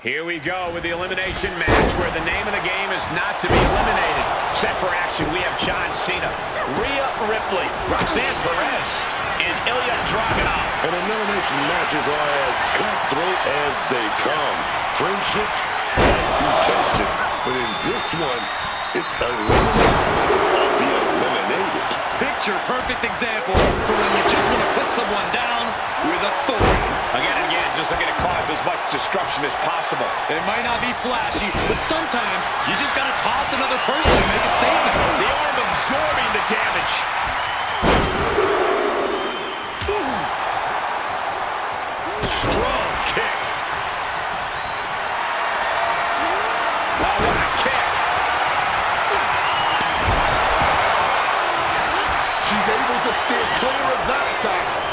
Here we go with the elimination match where the name of the game is not to be eliminated. Set for action, we have John Cena, Rhea Ripley, Roxanne Perez, and Ilya Dragunov. And elimination matches are as cutthroat as they come. Friendships might be tested, but in this one, it's eliminate or be eliminated. Picture perfect example for when you just want to put someone down with authority. Again and again, just looking to cause as much destruction as possible. It might not be flashy, but sometimes you just got to toss another person and make a statement. The arm absorbing the damage. Ooh. Strong kick. Oh, what a kick. She's able to steer clear of that attack.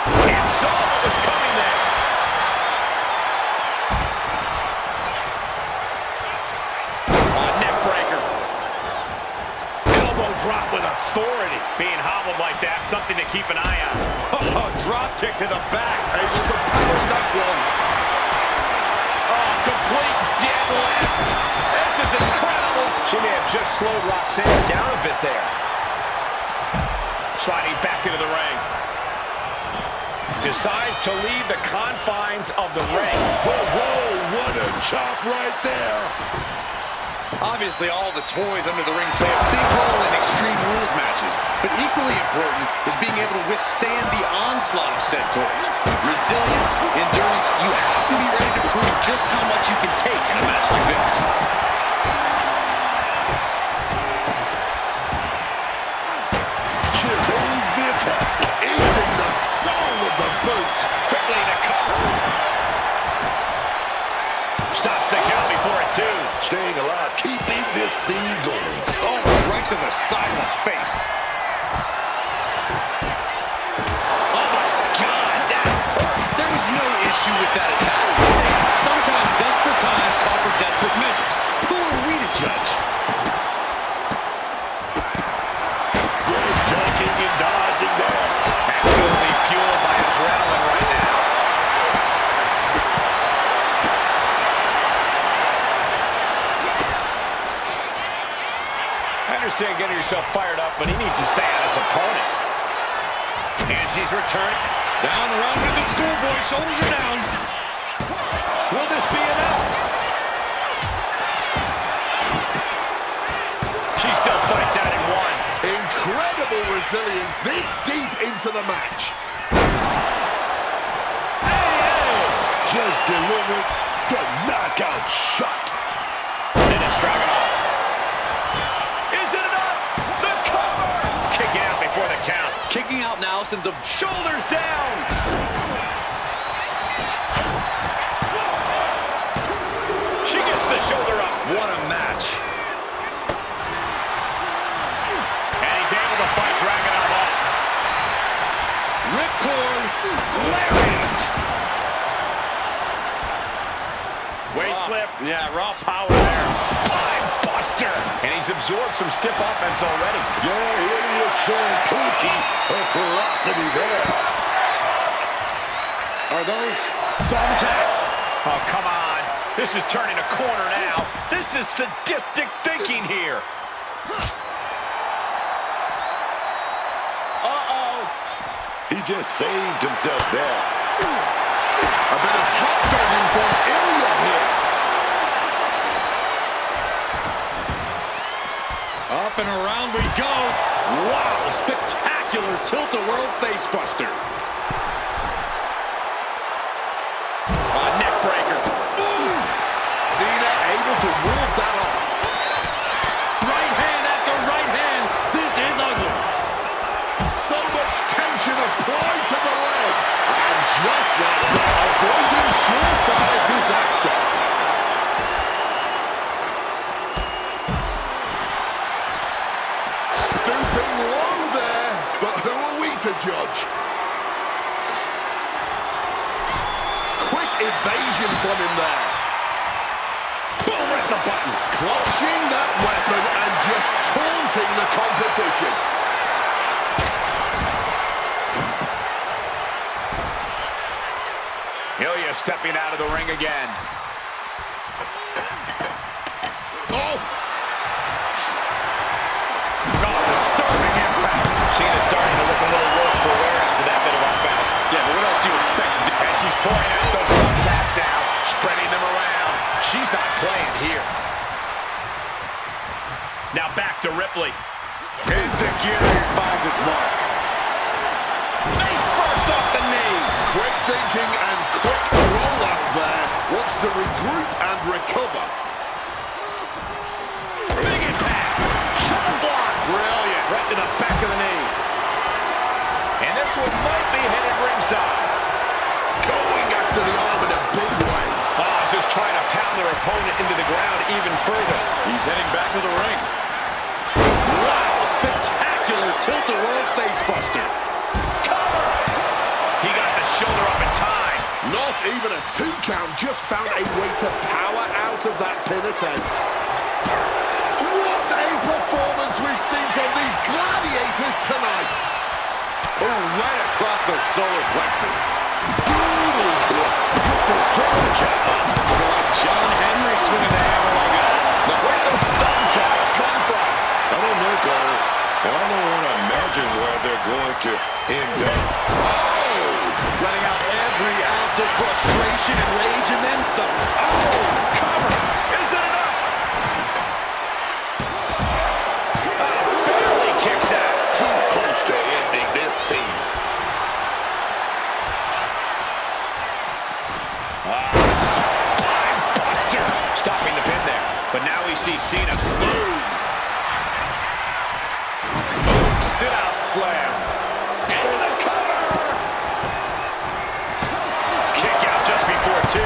And saw what was coming there. Oh, neck breaker. Elbow drop with authority. Being hobbled like that, something to keep an eye on. Oh, drop kick to the back. Able to power that one. Oh, complete deadlift. This is incredible. She may have just slowed Roxanne down a bit there. Sliding back into the ring. Decides to leave the confines of the ring. Whoa, whoa, what a chop right there. Obviously, all the toys under the ring play a big role in Extreme Rules matches, but equally important is being able to withstand the onslaught of said toys. Resilience, endurance, you have to be ready to prove just how much you can take in a match like this. Chip-ins the attack. Eating the soul of the boot. Quickly to cover. Stops the count before it, too. Staying alive, keeping this thing going. Oh, right to the side of the face. Oh, my God, that hurt. There was no issue with that attack. Sometimes desperate times call for desperate measures. Who are we to judge? Good ducking and dodging there. Absolutely fueled by adrenaline right now. I understand getting yourself fired up, but he needs to stay on his opponent. And she's returned. Down around with the schoolboy. Shoulders are down. Will this be enough? She still fights out in one. Incredible resilience this deep into the match. Just delivered the knockout shot. Dennis Dragunov. Is it enough? The cover! Kicking out before the count. Kicking out now sends a Shoulders down. She gets the shoulder up. what a match. And he's able to fight Dragunov off. Ripcord lariat. Waist slip. Yeah, raw Power there. Spine buster. And he's absorbed some stiff offense already. Yeah, here he is showing plenty of ferocity there. Are those thumbtacks? Oh, come on. This is turning a corner now. This is sadistic thinking here. Uh-oh. He just saved himself there. A bit of hot dogging from Ilya here. Up and around we go. Wow, spectacular tilt-a-whirl facebuster. Neck breaker. Cena able to ward that off. Right hand after right hand. This is ugly. So much tension applied to the leg. And just like that, avoiding surefire disaster. Stooping low there, but who are we to judge? Quick evasion from him there. Boom, right in the button. Clutching that weapon and just taunting the competition. stepping out of the ring again. Oh! Oh, disturbing impact. Cena's starting to look a little worse for wear after that bit of offense. Yeah, but what else do you expect? And she's pouring out those thumbtacks now, spreading them around. She's not playing here. Now back to Ripley. Enziguri finds its mark. Face first off the knee. Quick thinking and quick rollout there. Wants to regroup and recover. Big impact. Shoulder block. Brilliant. Right to the back of the knee. And this one might be headed ringside. Going after the arm in a big way. Oh, just trying to pound their opponent into the ground even further. He's heading back to the ring. Wow, spectacular tilt-a-whirl facebuster. He got the shoulder up in time. Not even a 2 count, just found a way to power out of that pin attempt. What a performance we've seen from these gladiators tonight. Oh, right across the solar plexus. Like John Henry swinging the hammer like that. Now, where did those thumbtacks come from? I don't know, Cole. And I don't want to imagine where they're going to end up. Letting out every ounce of frustration and rage and then some. Oh, cover. Is it enough? Barely kicks out. Too close to ending this thing. Spine buster. Stopping the pin there. But now we see Cena. Boom. Sit-out slam. And the cover. Kick out just before 2.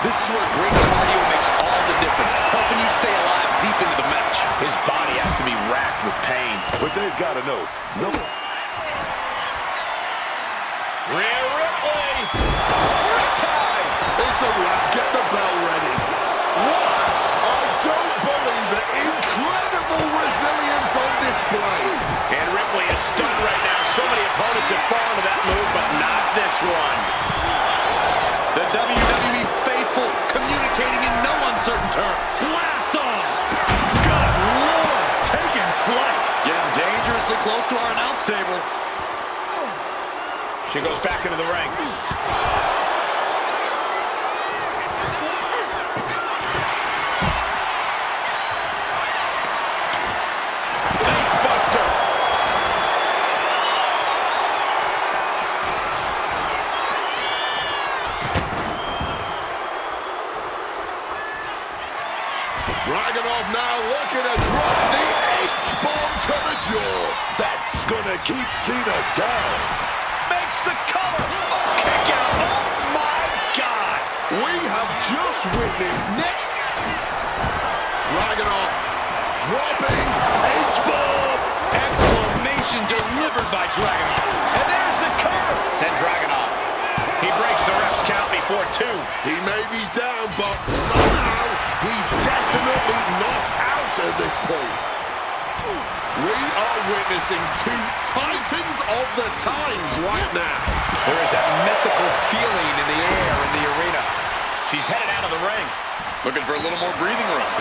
This is where great cardio makes all the difference, helping you stay alive deep into the match. His body has to be racked with pain. But they've got to know. No. Rhea Ripley. Riptide. It's a wrap. Get the bell ready. What? I don't believe it. Incredible resilience on display. And Ripley is stunned right now. So many opponents have fallen to that move, but not this one. The WWE faithful communicating in no uncertain terms. Blast off! Good Lord! Taking flight. Getting dangerously close to our announce table. She goes back into the ring. Facebuster. Dragunov now looking to drop the H-bomb to the jaw. That's going to keep Cena down. Makes the cover. Oh, kick out. Oh, my God. We have just witnessed Nick Dragunov dropping H-bomb. Exclamation delivered by Dragunov. And there's the cover. Then Dragunov. He breaks the ref's count before 2. He may be down, but somehow he's definitely not out at this point. We are witnessing 2 titans of the times right now. There is that mythical feeling in the air in the arena. She's headed out of the ring. Looking for a little more breathing room.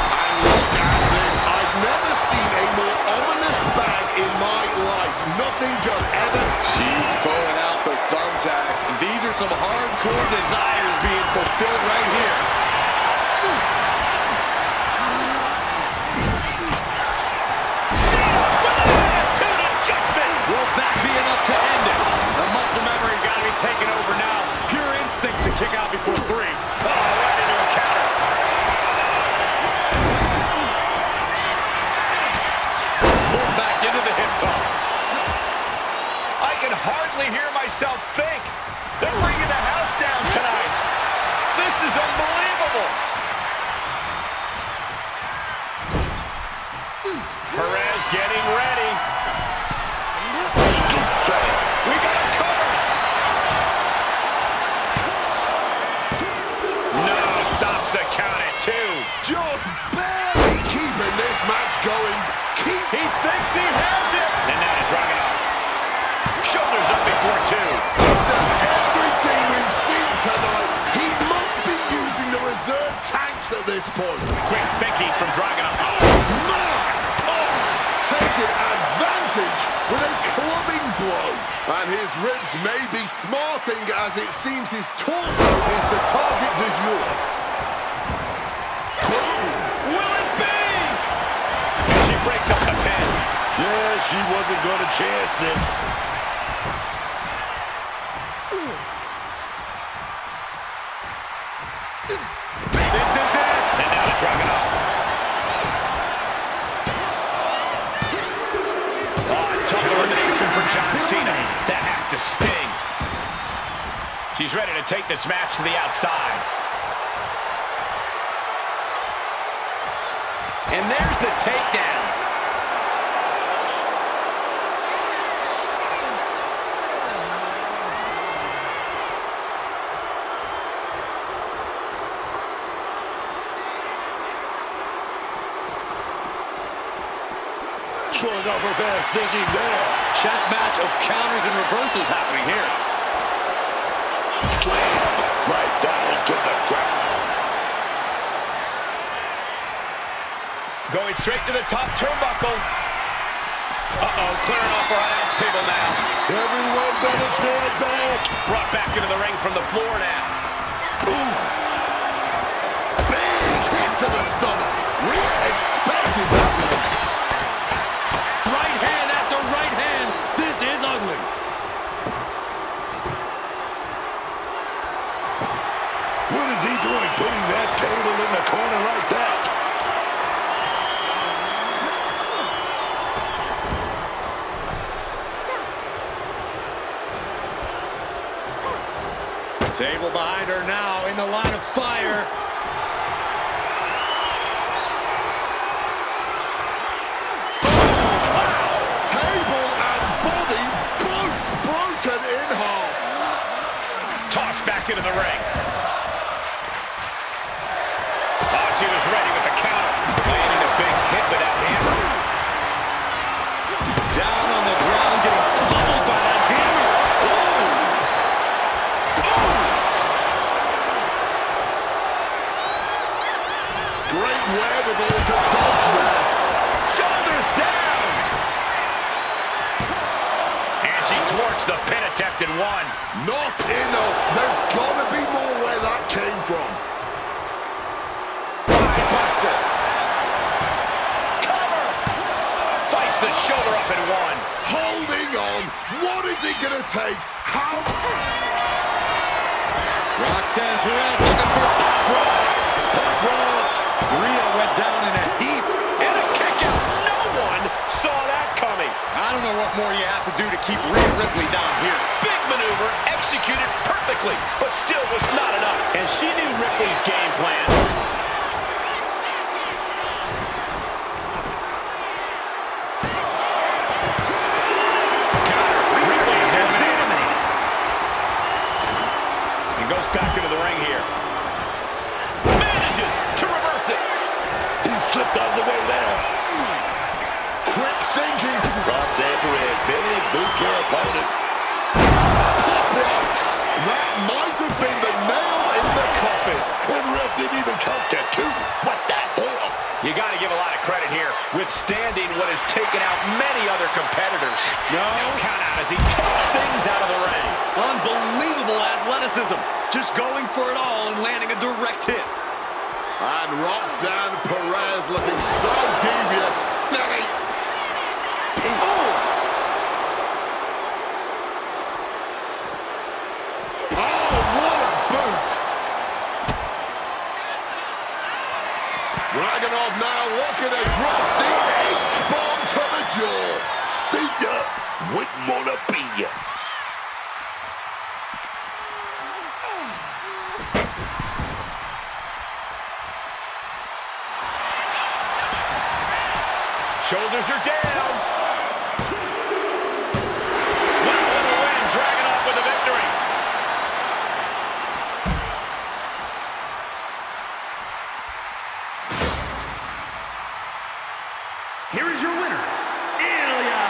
And look at this. I've never seen a more ominous bag in my life. Nothing could ever. She's pulling out the thumbtacks. These are some hardcore desires being fulfilled right here. Will that be enough to end it? The muscle memory's got to be taken over now. Pure instinct to kick out before 3. Oh, right into a counter. Pulled back into the hip toss. I can hardly hear myself think. They're bringing the house down tonight. This is unbelievable. Perez getting ready. We got a cover. No, stops the count at 2. Just barely keeping this match going. He thinks he has it. And now to Dragunov. Shoulders up before 2. He's done everything this point. Quick thinking from Dragunov. Oh, my! Oh, taking advantage with a clubbing blow. And his ribs may be smarting as it seems his torso is the target du jour. Boom! Will it be? And she breaks up the pin. Yeah, she wasn't going to chance it. This is it. And now to Dragunov. Oh, tough elimination for John Cena. That has to sting. She's ready to take this match to the outside. And there's the takedown. Showing off her fast thinking there. Chess match of counters and reversals happening here. Slam right down to the ground. Going straight to the top turnbuckle. Uh-oh, clearing off our announce table now. Everyone better stand back. Brought back into the ring from the floor now. Ooh. Big hit to the stomach. Rhea expected that one. Right hand after right hand. This is ugly. What is he doing putting that table in the corner like that? Table behind her now in the line of fire. Table and body both broken in half. Tossed back into the ring. Oh, she was ready with the counter. Landing a big hit with that hammer. Down on the ground, getting pummeled by that hammer. Great wherewithal to dodge there. Shoulders down. And she thwarts the pin attempt in one. Not enough. There's got to be more where that came from. Buster. Cover. Fights the shoulder up in one. Holding on. What is it going to take? How? Roxanne Perez looking for Rocks. Rhea went down in a heap. And a kick out. No one saw that coming. I don't know what more you have to do to keep Rhea Ripley down here. Big maneuver, executed perfectly, but still was not enough. And she knew Ripley's game plan. Got her. Ripley is eliminated. And goes back into the ring here. Manages to reverse it. He slipped out of the way there. Quick thinking. Roxanne Perez, big boot to her opponent. Pop rocks. That might have been the nail in the coffin. And ref didn't even count to two. What the hell? You got to give a lot of credit here, withstanding what has taken out many other competitors. No count out as he takes things out of the ring. Unbelievable athleticism. Just going for it all and landing a direct hit. And Roxanne Perez looking so devious. Oh, what a boot. Dragunov now looking to drop the H-bomb to the jaw. See ya. Wouldn't wanna be ya. Shoulders are down. Wow, what a win. Dragunov with the victory. Here is your winner, Ilya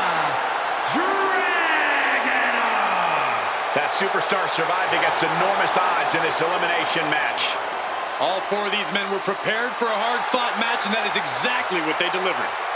Dragunov. That superstar survived against enormous odds in this elimination match. All four of these men were prepared for a hard-fought match, and that is exactly what they delivered.